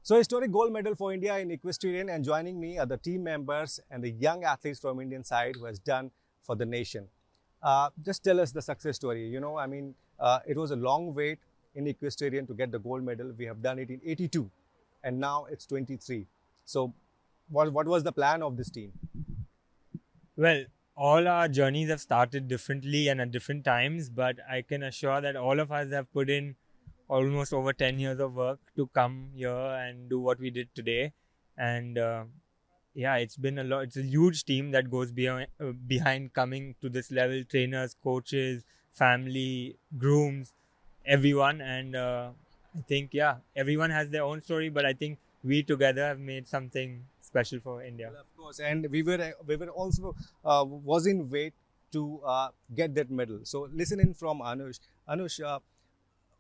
So, historic gold medal for India in equestrian, and joining me are the team members and the young athletes from Indian side who has done for the nation. Just tell us the success story. It was a long wait in equestrian to get the gold medal. We have done it in 82 and now it's 23. So, what was the plan of this team? Well, all our journeys have started differently and at different times, but I can assure that all of us have put in almost over 10 years of work to come here and do what we did today. And it's been a lot. It's a huge team that goes behind coming to this level: trainers, coaches, family, grooms, everyone. And I think, everyone has their own story, but I think we together have made something special for India. Well, of course, and we were also was in wait to get that medal. So, listen in from Anush. Anush,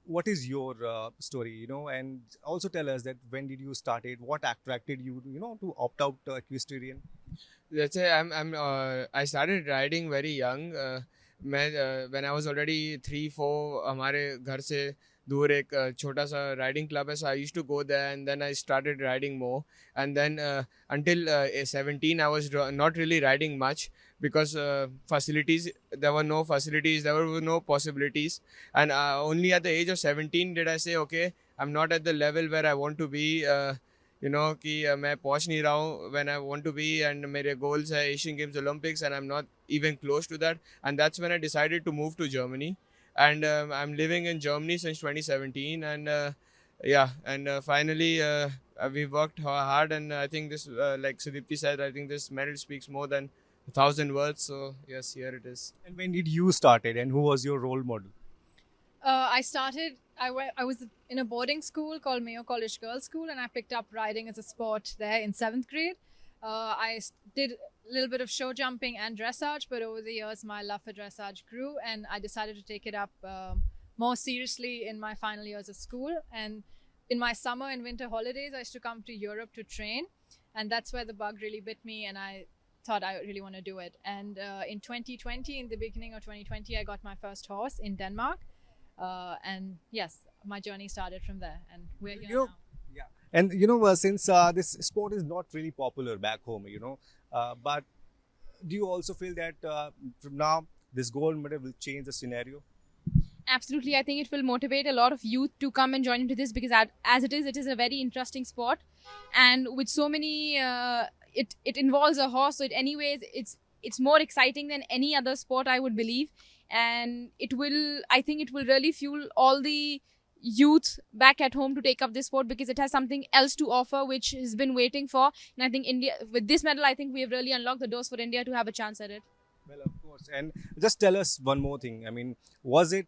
what is your story? And also tell us that when did you start it? What attracted you, to opt out equestrian? Let's say I started riding very young. When I was already 3-4, हमारे घर से दूर एक छोटा सा riding club है, so I used to go there, and then I started riding more, and then until 17 I was not really riding much because there were no facilities, there were no possibilities, and only at the age of 17 did I say, okay, I'm not at the level where I want to be, कि मैं पहुंच नहीं रहा हूँ when I want to be, and मेरे goals है Asian Games, Olympics, and I'm not even close to that. And that's when I decided to move to Germany, and I'm living in Germany since 2017, and finally we worked hard, and I think this, like Sudipti said, I think this medal speaks more than 1,000 words. So yes, here it is. And when did you started, and who was your role model? I was in a boarding school called Mayo College Girls School, and I picked up riding as a sport there in 7th grade. I did a little bit of show jumping and dressage, but over the years my love for dressage grew, and I decided to take it up more seriously in my final years of school. And in my summer and winter holidays, I used to come to Europe to train, and that's where the bug really bit me, and I thought I really want to do it. And in 2020, in the beginning of 2020, I got my first horse in Denmark. And yes, my journey started from there, and we're here now. Yeah, and since this sport is not really popular back home, but do you also feel that from now this gold medal will change the scenario? Absolutely, I think it will motivate a lot of youth to come and join into this, because as it is a very interesting sport, and with so many, it involves a horse. So it's more exciting than any other sport, I would believe. And I think it will really fuel all the youth back at home to take up this sport, because it has something else to offer which has been waiting for. And I think India, with this medal, I think we have really unlocked the doors for India to have a chance at it. Well, of course. And just tell us one more thing. I mean, was it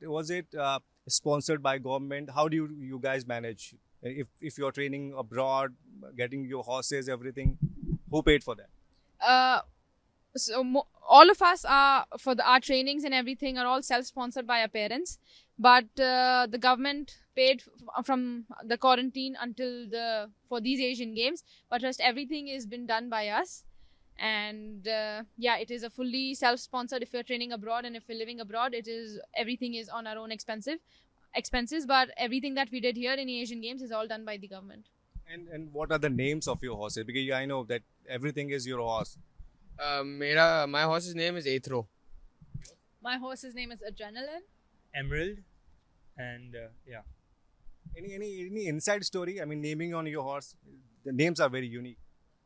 sponsored by government? How do you guys manage? If you're training abroad, getting your horses, everything, who paid for that? All of us are for our trainings and everything are all self-sponsored by our parents, but the government paid from the quarantine for these Asian Games. But just everything has been done by us, and it is a fully self-sponsored. If you're training abroad and if you're living abroad, everything is on our own expenses. But everything that we did here in the Asian Games is all done by the government. And what are the names of your horses? Because I know that everything is your horse. My horse's name is Athro. My horse's name is Adrenaline. Emerald, and Any inside story? I mean, naming on your horse, the names are very unique.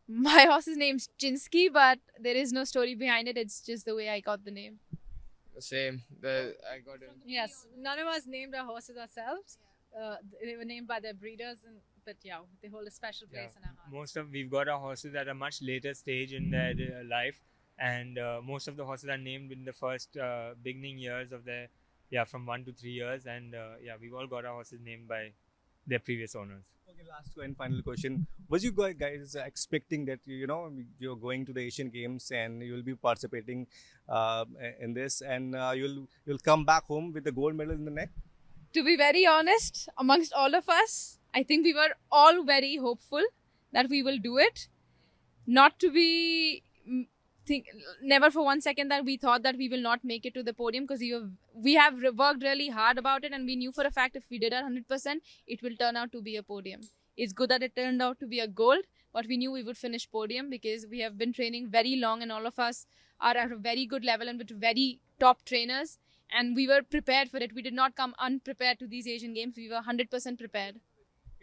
My horse's name's Chinsky, but there is no story behind it. It's just the way I got the name. Same. I got it. Yes, none of us named our horses ourselves. They were named by their breeders, but they hold a special place in our hearts. We've got our horses at a much later stage in their life, and most of the horses are named in the first beginning years of their, from 1 to 3 years, and we've all got our horses named by their previous owners. Okay, last and final question. Was you guys expecting that you're going to the Asian Games and you'll be participating in this, and you'll come back home with the gold medal in the neck? To be very honest, amongst all of us, I think we were all very hopeful that we will do it. Not to be never for one second that we thought that we will not make it to the podium, because we have worked really hard about it, and we knew for a fact if we did it 100%, it will turn out to be a podium. it's good that it turned out to be a gold, but we knew we would finish podium because we have been training very long and all of us are at a very good level and with very top trainers, and we were prepared for it. We did not come unprepared to these Asian Games. We were 100% prepared.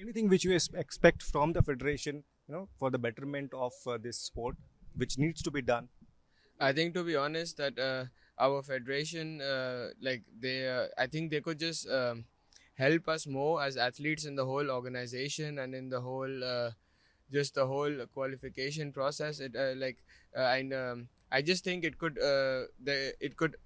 Anything which you expect from the federation, for the betterment of this sport, which needs to be done? I think, to be honest, that our federation, I think they could just help us more as athletes in the whole organization and in the whole, just the whole qualification process. I just think it could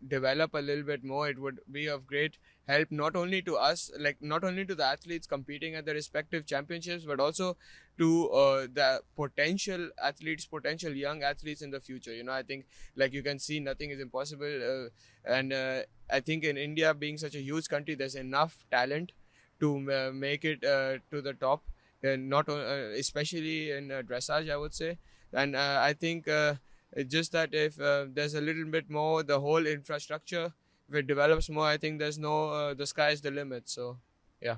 develop a little bit more. It would be of great help not only to us, not only to the athletes competing at the respective championships, but also to the potential young athletes in the future. I think, you can see, nothing is impossible, and I think in India, being such a huge country, there's enough talent to make it to the top, not especially in dressage, I would say. And I think it's just that if there's a little bit more, the whole infrastructure, if it develops more, I think there's the sky is the limit. So, yeah.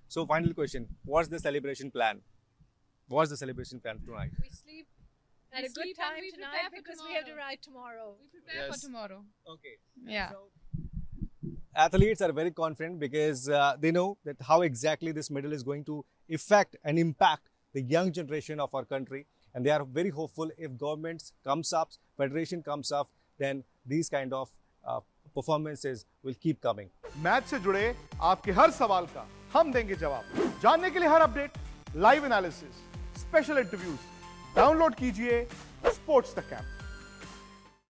So, final question: what's the celebration plan? What's the celebration plan tonight? We sleep at a good time tonight because we have to ride tomorrow. We prepare for tomorrow. Okay. Yeah. So, athletes are very confident because they know that how exactly this medal is going to affect and impact the young generation of our country, and they are very hopeful. If governments comes up, federation comes up, then these kind of performances will keep coming. Match से जुड़े आपके हर सवाल का हम देंगे जवाब। जानने के लिए हर update, live analysis, special interviews, download कीजिए स्पोर्ट्स तक ऐप।